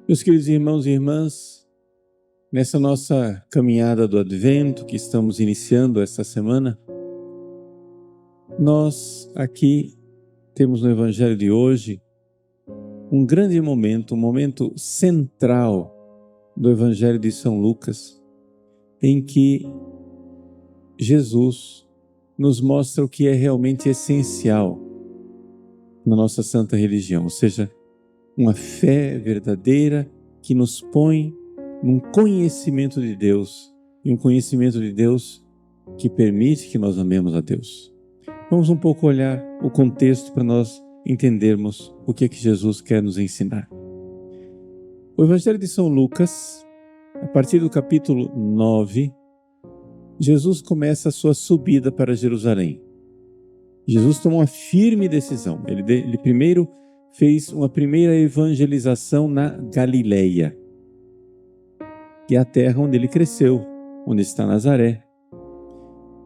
Meus queridos irmãos e irmãs, nessa nossa caminhada do Advento que estamos iniciando esta semana, nós aqui temos no Evangelho de hoje um grande momento, um momento central do Evangelho de São Lucas, em que Jesus nos mostra o que é realmente essencial na nossa santa religião, ou seja, uma fé verdadeira que nos põe num conhecimento de Deus, e um conhecimento de Deus que permite que nós amemos a Deus. Vamos um pouco olhar o contexto para nós entendermos o que é que Jesus quer nos ensinar. O Evangelho de São Lucas, a partir do capítulo 9, Jesus começa a sua subida para Jerusalém. Jesus tomou uma firme decisão. Ele primeiro fez uma primeira evangelização na Galileia, que é a terra onde ele cresceu, onde está Nazaré.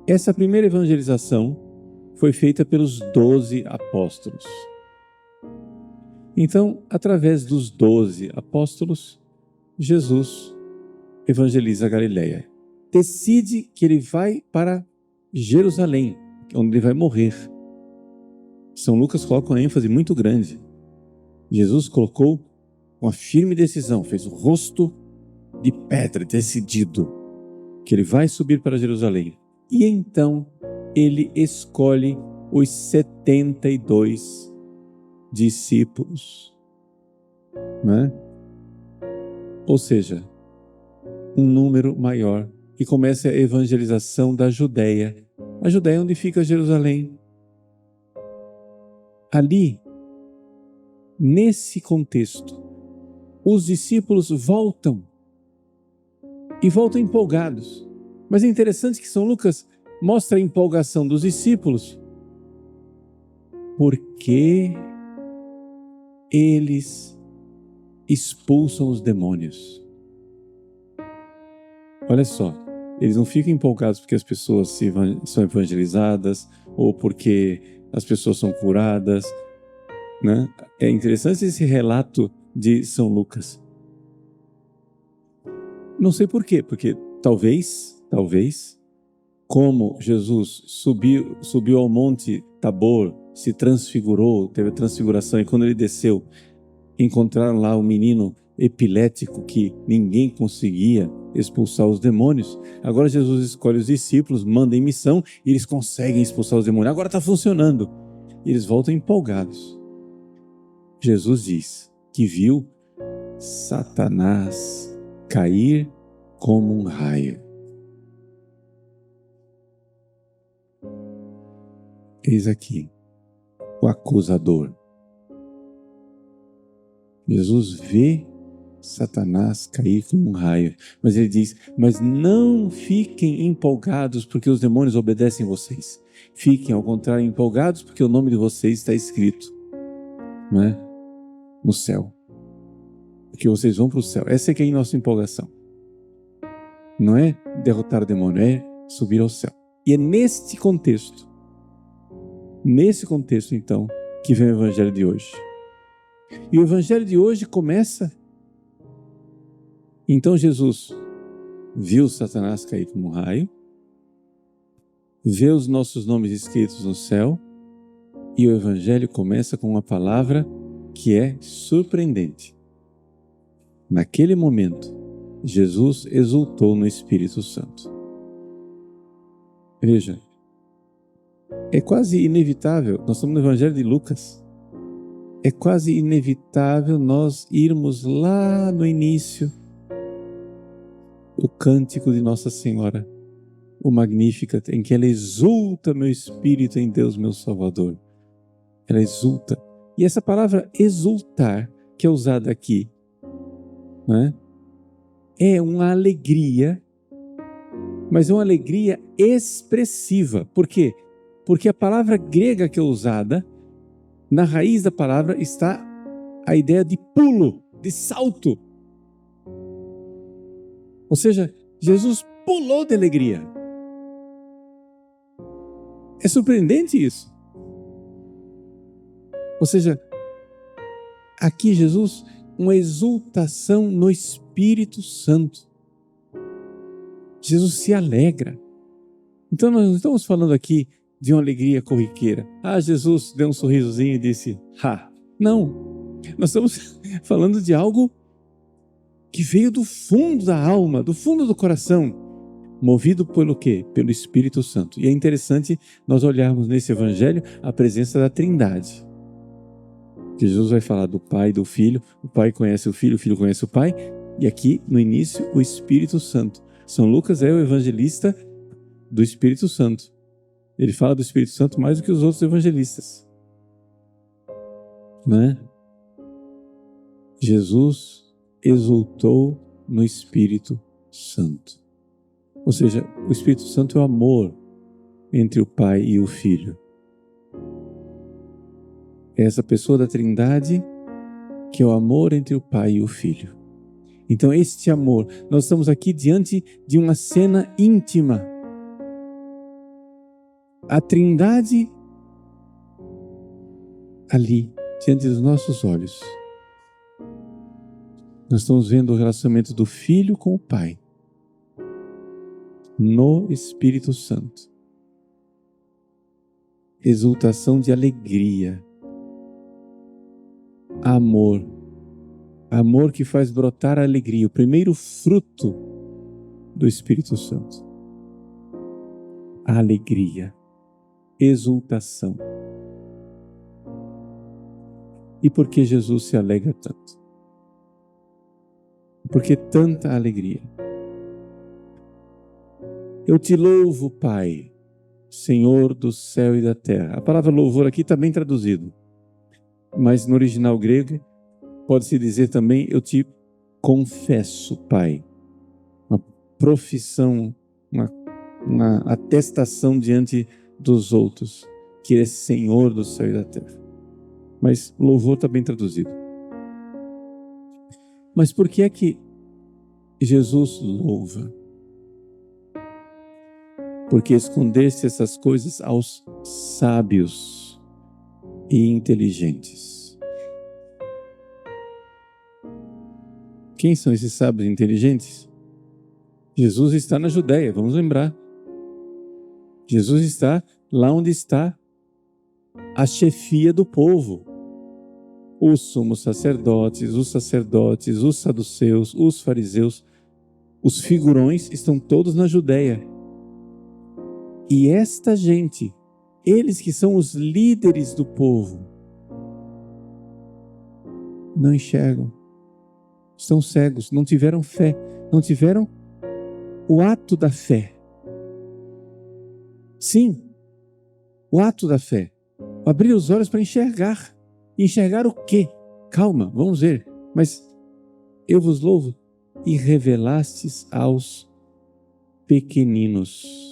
Essa primeira evangelização foi feita pelos 12 apóstolos. Então, através dos 12 apóstolos, Jesus evangeliza a Galileia. Decide que ele vai para Jerusalém, onde ele vai morrer. São Lucas coloca uma ênfase muito grande. Jesus colocou uma firme decisão, fez o rosto de pedra, decidido, que ele vai subir para Jerusalém. E então ele escolhe os 72 discípulos, né? Ou seja, um número maior, e começa a evangelização da Judéia. A Judéia é onde fica Jerusalém. Ali, nesse contexto, os discípulos voltam e voltam empolgados. Mas é interessante que São Lucas mostra a empolgação dos discípulos porque eles expulsam os demônios. Olha só, eles não ficam empolgados porque as pessoas são evangelizadas ou porque as pessoas são curadas, né? É interessante esse relato de São Lucas. Não sei por quê, porque talvez, como Jesus subiu ao monte Tabor, se transfigurou, teve a transfiguração, e quando ele desceu, encontraram lá um menino epilético que ninguém conseguia expulsar os demônios. Agora Jesus escolhe os discípulos, manda em missão, e eles conseguem expulsar os demônios. Agora está funcionando. E eles voltam empolgados. Jesus diz que viu Satanás cair como um raio. Eis aqui o acusador. Jesus vê Satanás cair como um raio, mas ele diz: mas não fiquem empolgados porque os demônios obedecem vocês. Fiquem, ao contrário, empolgados porque o nome de vocês está escrito, não é? No céu. Porque vocês vão para o céu. Essa é que é a nossa empolgação. Não é derrotar o demônio, é subir ao céu. E é nesse contexto, então, que vem o Evangelho de hoje. E o Evangelho de hoje começa. Então Jesus viu Satanás cair como um raio, vê os nossos nomes escritos no céu, e o Evangelho começa com uma palavra que é surpreendente. Naquele momento, Jesus exultou no Espírito Santo. Veja, é quase inevitável, nós estamos no Evangelho de Lucas, é quase inevitável nós irmos lá no início, o cântico de Nossa Senhora, o Magnificat, em que ela exulta meu espírito em Deus meu Salvador. Ela exulta. E essa palavra exultar, que é usada aqui, né, é uma alegria, mas é uma alegria expressiva. Por quê? Porque a palavra grega que é usada, na raiz da palavra está a ideia de pulo, de salto. Ou seja, Jesus pulou de alegria. É surpreendente isso. Ou seja, aqui Jesus uma exultação no Espírito Santo. Jesus se alegra. Então nós não estamos falando aqui de uma alegria corriqueira. Jesus deu um sorrisozinho e disse, não. Nós estamos falando de algo que veio do fundo da alma, do fundo do coração, movido pelo quê? Pelo Espírito Santo. E é interessante nós olharmos nesse evangelho a presença da Trindade. Jesus vai falar do Pai e do Filho, o Pai conhece o Filho conhece o Pai, e aqui no início o Espírito Santo. São Lucas é o evangelista do Espírito Santo. Ele fala do Espírito Santo mais do que os outros evangelistas. Né? Jesus exultou no Espírito Santo. Ou seja, o Espírito Santo é o amor entre o Pai e o Filho. É essa pessoa da Trindade que é o amor entre o Pai e o Filho. Então, este amor, nós estamos aqui diante de uma cena íntima. A Trindade ali, diante dos nossos olhos. Nós estamos vendo o relacionamento do Filho com o Pai, no Espírito Santo. Exultação de alegria. Amor. Amor que faz brotar a alegria, o primeiro fruto do Espírito Santo. A alegria. Exultação. E por que Jesus se alegra tanto? Por que tanta alegria? Eu te louvo, Pai, Senhor do céu e da terra. A palavra louvor aqui está bem traduzido, mas no original grego pode-se dizer também, eu te confesso, Pai. Uma profissão, uma atestação diante dos outros, que ele é Senhor do céu e da terra. Mas louvor está bem traduzido. Mas por que é que Jesus louva? Porque escondeste essas coisas aos sábios e inteligentes. Quem são esses sábios e inteligentes? Jesus está na Judéia, vamos lembrar. Jesus está lá onde está a chefia do povo. Os sumos sacerdotes, os saduceus, os fariseus, os figurões estão todos na Judéia. E esta gente, eles que são os líderes do povo, não enxergam, estão cegos, não tiveram fé, não tiveram o ato da fé. Sim, o ato da fé, abrir os olhos para enxergar. Enxergar o quê? Calma, vamos ver. Mas eu vos louvo e revelastes aos pequeninos.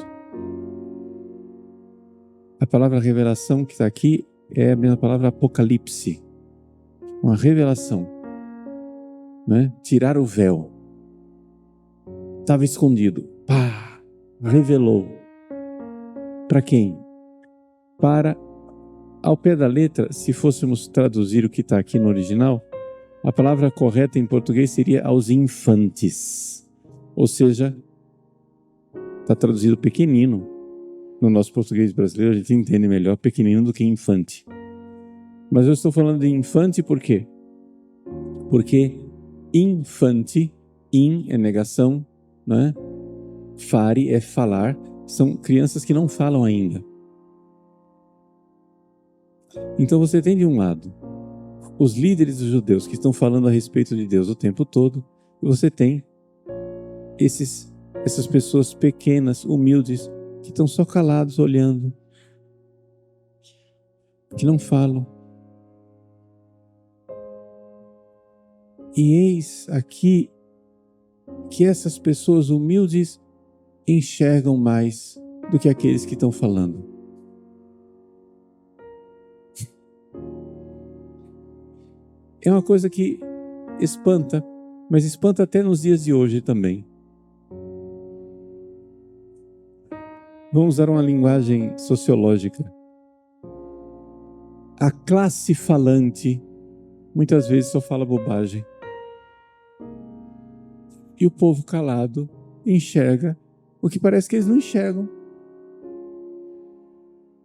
A palavra revelação que está aqui é a mesma palavra apocalipse. Uma revelação. Né? Tirar o véu. Estava escondido. Pá! Revelou. Para quem? Para, ao pé da letra, se fôssemos traduzir o que está aqui no original, a palavra correta em português seria aos infantes. Ou seja, está traduzido pequenino. No nosso português brasileiro a gente entende melhor pequenino do que infante. Mas eu estou falando de infante por quê? Porque infante, in é negação, né? Fare é falar, são crianças que não falam ainda. Então você tem de um lado os líderes dos judeus que estão falando a respeito de Deus o tempo todo, e você tem essas pessoas pequenas, humildes, que estão só calados, olhando, que não falam. E eis aqui que essas pessoas humildes enxergam mais do que aqueles que estão falando. É uma coisa que espanta, mas espanta até nos dias de hoje também. Vamos usar uma linguagem sociológica. A classe falante muitas vezes só fala bobagem. E o povo calado enxerga o que parece que eles não enxergam.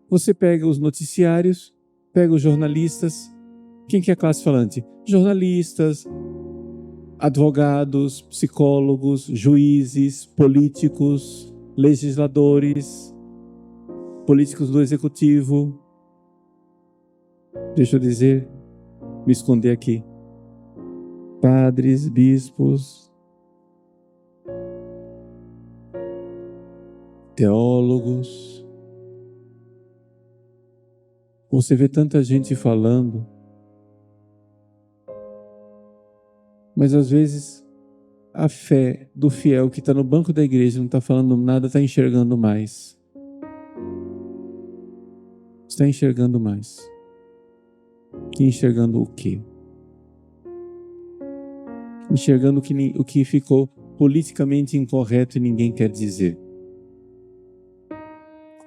Você pega os noticiários, pega os jornalistas. Quem que é a classe falante? Jornalistas, advogados, psicólogos, juízes, políticos, legisladores, políticos do executivo. Deixa eu dizer, me esconder aqui. Padres, bispos, teólogos. Você vê tanta gente falando, mas às vezes a fé do fiel que está no banco da igreja não está falando nada, está enxergando mais. Está enxergando mais. E enxergando o quê? Enxergando o que ficou politicamente incorreto e ninguém quer dizer.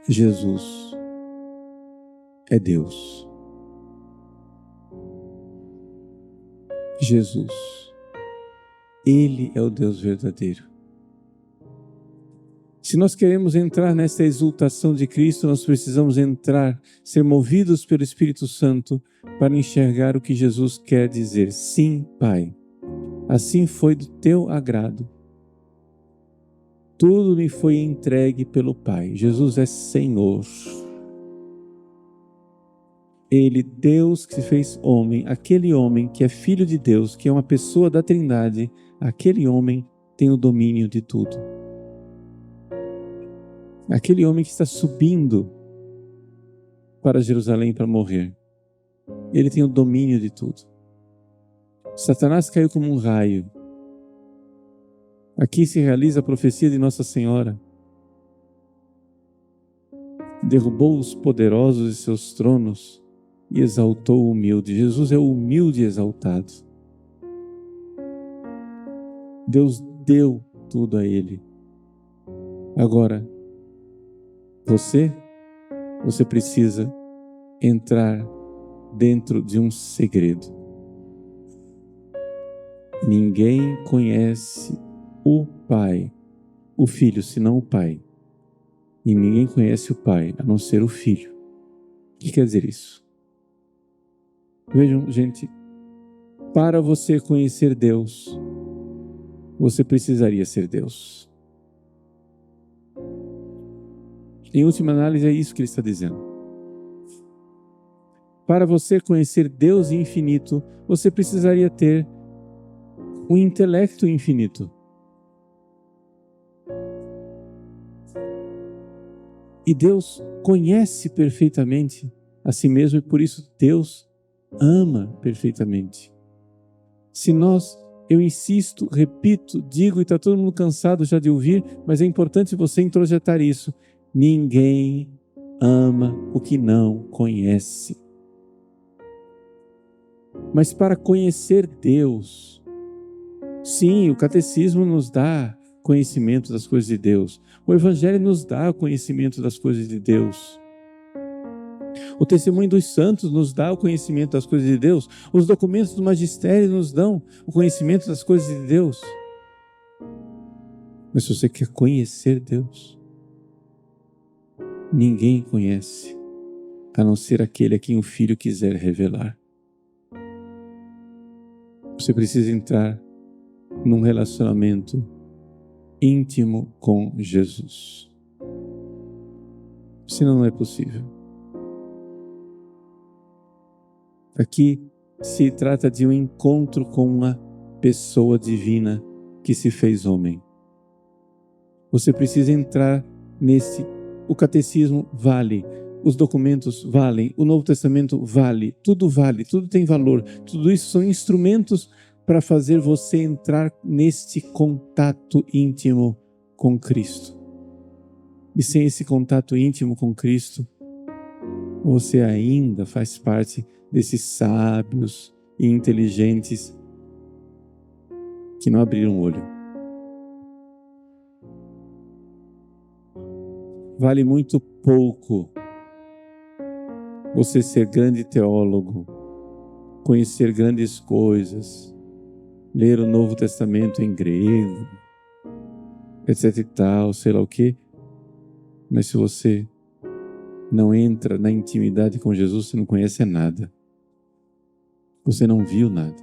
Jesus é Deus. Jesus, Ele é o Deus verdadeiro. Se nós queremos entrar nessa exultação de Cristo, nós precisamos entrar, ser movidos pelo Espírito Santo para enxergar o que Jesus quer dizer. Sim, Pai, assim foi do teu agrado. Tudo me foi entregue pelo Pai. Jesus é Senhor. Ele, Deus que se fez homem, aquele homem que é filho de Deus, que é uma pessoa da Trindade, aquele homem tem o domínio de tudo. Aquele homem que está subindo para Jerusalém para morrer, ele tem o domínio de tudo. Satanás caiu como um raio. Aqui se realiza a profecia de Nossa Senhora. Derrubou os poderosos de seus tronos e exaltou o humilde. Jesus é o humilde exaltado. Deus deu tudo a ele. Agora, você precisa entrar dentro de um segredo. Ninguém conhece o Pai, o Filho, senão o Pai. E ninguém conhece o Pai, a não ser o Filho. O que quer dizer isso? Vejam, gente, para você conhecer Deus, você precisaria ser Deus. Em última análise, é isso que ele está dizendo. Para você conhecer Deus infinito, você precisaria ter um intelecto infinito. E Deus conhece perfeitamente a si mesmo e por isso Deus ama perfeitamente. Se nós, eu insisto, repito, digo e está todo mundo cansado já de ouvir, mas é importante você introjetar isso. Ninguém ama o que não conhece. Mas para conhecer Deus, sim, o catecismo nos dá conhecimento das coisas de Deus. O Evangelho nos dá o conhecimento das coisas de Deus. O testemunho dos santos nos dá o conhecimento das coisas de Deus. Os documentos do magistério nos dão o conhecimento das coisas de Deus. Mas se você quer conhecer Deus, ninguém conhece, a não ser aquele a quem o Filho quiser revelar. Você precisa entrar num relacionamento íntimo com Jesus. Senão não é possível. Aqui se trata de um encontro com uma pessoa divina que se fez homem. Você precisa entrar nesse. O catecismo vale, os documentos valem, o Novo Testamento vale, tudo tem valor. Tudo isso são instrumentos para fazer você entrar neste contato íntimo com Cristo. E sem esse contato íntimo com Cristo, você ainda faz parte desses sábios e inteligentes que não abriram o olho. Vale muito pouco você ser grande teólogo, conhecer grandes coisas, ler o Novo Testamento em grego, etc e tal, sei lá o quê. Mas se você não entra na intimidade com Jesus, você não conhece nada. Você não viu nada.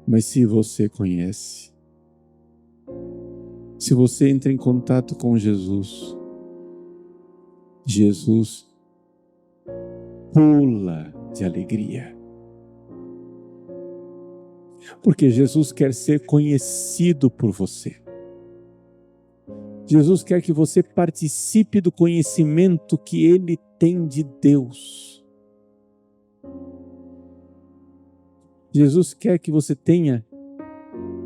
Mas se você conhece, se você entra em contato com Jesus, Jesus pula de alegria. Porque Jesus quer ser conhecido por você. Jesus quer que você participe do conhecimento que Ele tem de Deus. Jesus quer que você tenha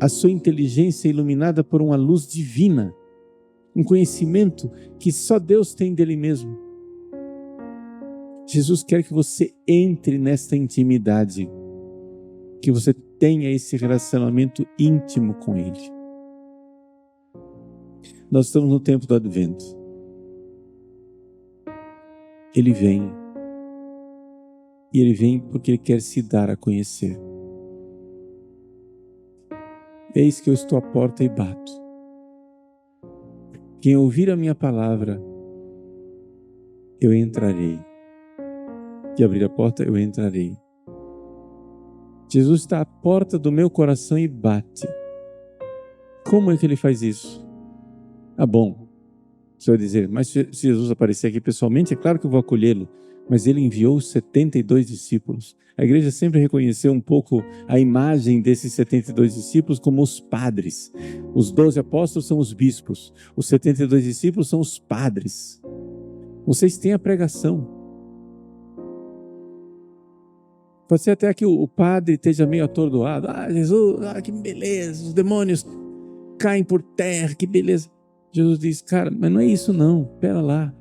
a sua inteligência iluminada por uma luz divina, um conhecimento que só Deus tem dele mesmo. Jesus quer que você entre nesta intimidade, que você tenha esse relacionamento íntimo com Ele. Nós estamos no tempo do Advento. Ele vem. E Ele vem porque Ele quer se dar a conhecer. Eis que eu estou à porta e bato. Quem ouvir a minha palavra, eu entrarei. E abrir a porta, eu entrarei. Jesus está à porta do meu coração e bate. Como é que Ele faz isso? Ah, bom, você vai dizer, mas se Jesus aparecer aqui pessoalmente, é claro que eu vou acolhê-lo. Mas Ele enviou os 72 discípulos. A igreja sempre reconheceu um pouco a imagem desses 72 discípulos como os padres. Os 12 apóstolos são os bispos. Os 72 discípulos são os padres. Vocês têm a pregação. Pode ser até que o padre esteja meio atordoado. Ah, Jesus, que beleza, os demônios caem por terra, que beleza. Jesus diz, cara, mas não é isso não, pera lá.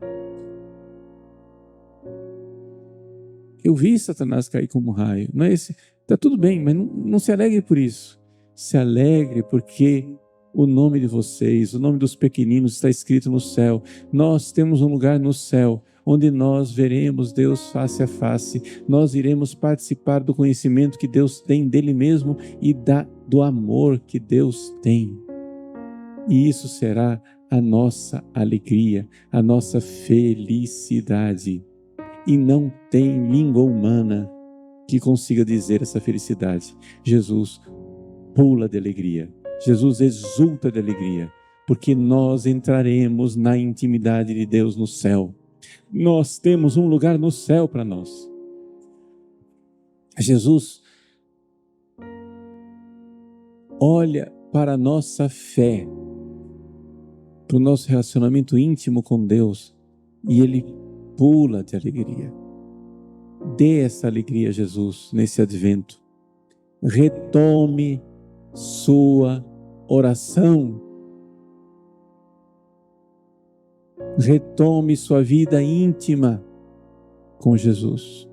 Eu vi Satanás cair como um raio, não é esse? Tá tudo bem, mas não se alegre por isso. Se alegre porque o nome de vocês, o nome dos pequeninos está escrito no céu. Nós temos um lugar no céu, onde nós veremos Deus face a face. Nós iremos participar do conhecimento que Deus tem dele mesmo e do amor que Deus tem. E isso será a nossa alegria, a nossa felicidade. E não tem língua humana que consiga dizer essa felicidade. Jesus pula de alegria. Jesus exulta de alegria, porque nós entraremos na intimidade de Deus no céu. Nós temos um lugar no céu para nós. Jesus olha para a nossa fé, para o nosso relacionamento íntimo com Deus, e Ele pula de alegria. Dê essa alegria a Jesus nesse advento. Retome sua oração. Retome sua vida íntima com Jesus.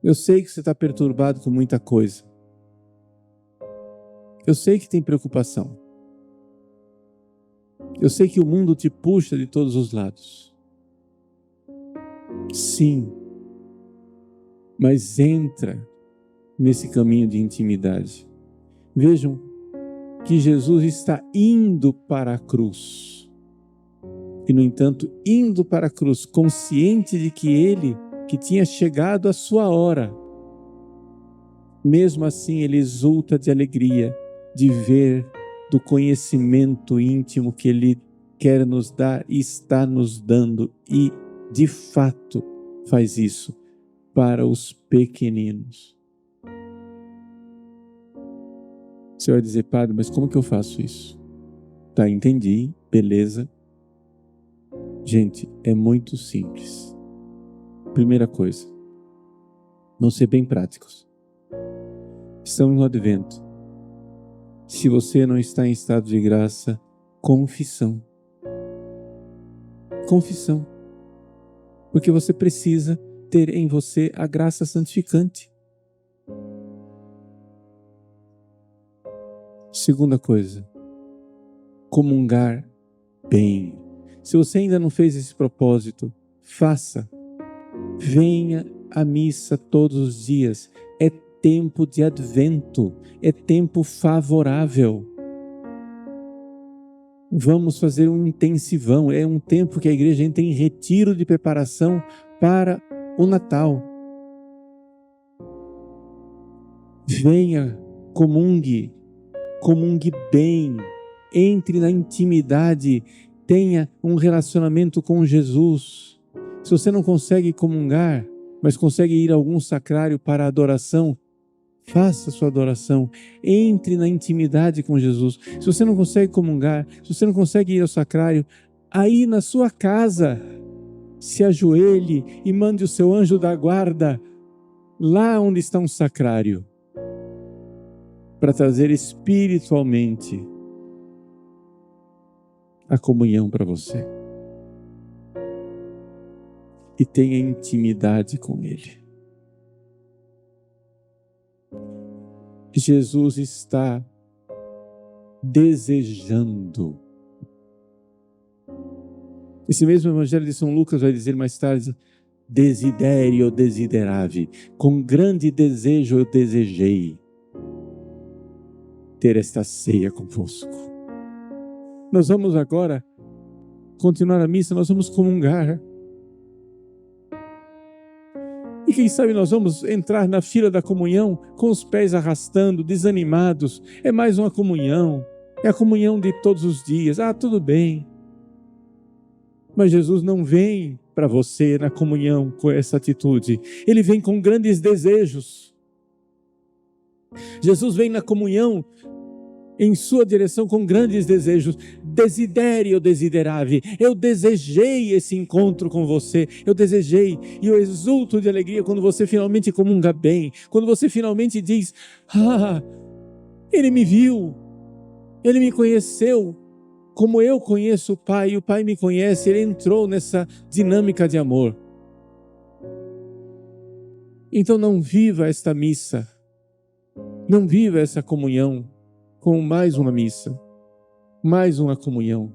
Eu sei que você está perturbado com muita coisa. Eu sei que tem preocupação. Eu sei que o mundo te puxa de todos os lados. Sim, mas entra nesse caminho de intimidade. Vejam que Jesus está indo para a cruz. E, no entanto, indo para a cruz, consciente de que tinha chegado a sua hora. Mesmo assim, Ele exulta de alegria de ver do conhecimento íntimo que Ele quer nos dar e está nos dando, e de fato faz isso para os pequeninos. Você vai dizer, padre, mas como que eu faço isso? Tá, entendi, beleza. Gente, é muito simples. Primeira coisa, vamos ser bem práticos. Estamos no advento. Se você não está em estado de graça, confissão. Confissão. Porque você precisa ter em você a graça santificante. Segunda coisa, comungar bem. Se você ainda não fez esse propósito, faça. Venha à missa todos os dias. É tempo de advento, é tempo favorável. Vamos fazer um intensivão, é um tempo que a igreja entra em retiro de preparação para o Natal. Venha, comungue bem, entre na intimidade, tenha um relacionamento com Jesus. Se você não consegue comungar, mas consegue ir a algum sacrário para adoração, faça sua adoração, entre na intimidade com Jesus. Se você não consegue comungar, se você não consegue ir ao sacrário, aí na sua casa, se ajoelhe e mande o seu anjo da guarda lá onde está um sacrário, para trazer espiritualmente a comunhão para você. E tenha intimidade com Ele. Jesus está desejando. Esse mesmo Evangelho de São Lucas vai dizer mais tarde: desiderio desideravi, com grande desejo eu desejei ter esta ceia convosco. Nós vamos agora continuar a missa, nós vamos comungar. E quem sabe nós vamos entrar na fila da comunhão com os pés arrastando, desanimados. É mais uma comunhão, é a comunhão de todos os dias. Tudo bem. Mas Jesus não vem para você na comunhão com essa atitude. Ele vem com grandes desejos. Jesus vem na comunhão em sua direção com grandes desejos. Desiderio desideravi. Eu desejei esse encontro com você. Eu desejei. E eu exulto de alegria quando você finalmente comunga bem. Quando você finalmente diz: Ele me viu. Ele me conheceu. Como eu conheço o Pai, e o Pai me conhece. Ele entrou nessa dinâmica de amor. Então não viva esta missa. Não viva essa comunhão com mais uma missa, mais uma comunhão.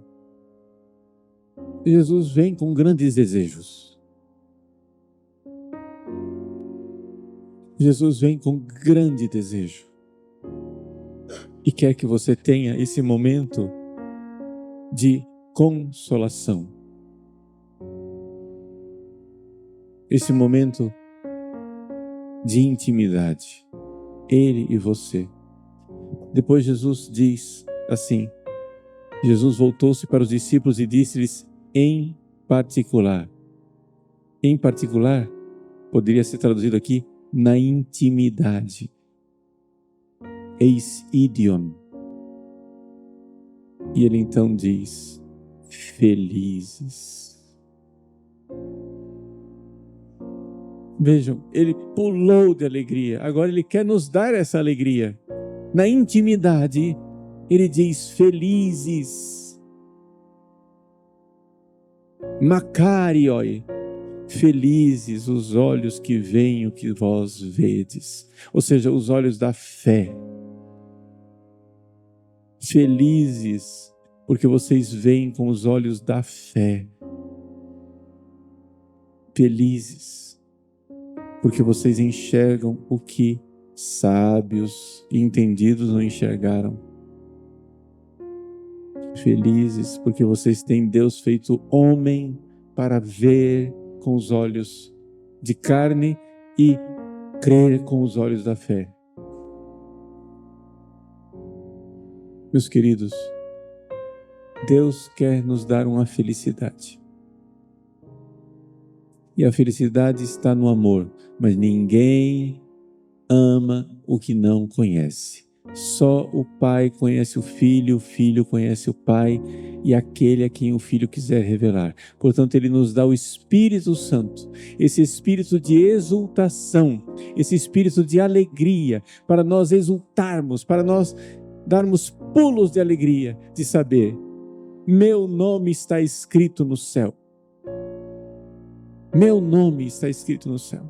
Jesus vem com grandes desejos. Jesus vem com grande desejo. E quer que você tenha esse momento de consolação. Esse momento de intimidade. Ele e você. Depois Jesus diz assim, Jesus voltou-se para os discípulos e disse-lhes em particular. Em particular, poderia ser traduzido aqui, na intimidade. Eis idion. E ele então diz, felizes. Vejam, ele pulou de alegria, agora ele quer nos dar essa alegria. Na intimidade, ele diz, felizes. Makarioi, felizes os olhos que veem o que vós vedes. Ou seja, os olhos da fé. Felizes, porque vocês veem com os olhos da fé. Felizes, porque vocês enxergam o que sábios e entendidos não enxergaram. Felizes, porque vocês têm Deus feito homem para ver com os olhos de carne e crer com os olhos da fé. Meus queridos, Deus quer nos dar uma felicidade. E a felicidade está no amor, mas ninguém ama o que não conhece. Só o Pai conhece o Filho conhece o Pai e aquele a quem o Filho quiser revelar. Portanto, Ele nos dá o Espírito Santo, esse espírito de exultação, esse espírito de alegria, para nós exultarmos, para nós darmos pulos de alegria, de saber, meu nome está escrito no céu. Meu nome está escrito no céu.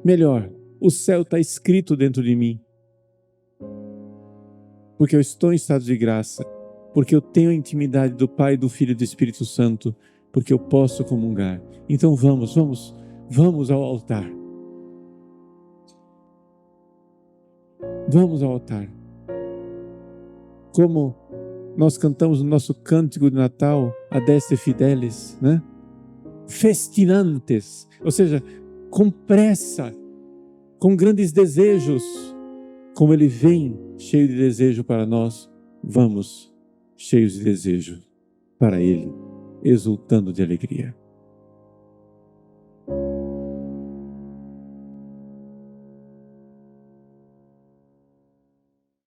Melhor, o céu está escrito dentro de mim. Porque eu estou em estado de graça. Porque eu tenho a intimidade do Pai, do Filho e do Espírito Santo. Porque eu posso comungar. Então vamos Vamos ao altar. Vamos ao altar. Como nós cantamos no nosso cântico de Natal, Adeste Fidelis, né? Festinantes, ou seja, com pressa, com grandes desejos, como Ele vem cheio de desejo para nós, vamos cheios de desejo para Ele, exultando de alegria.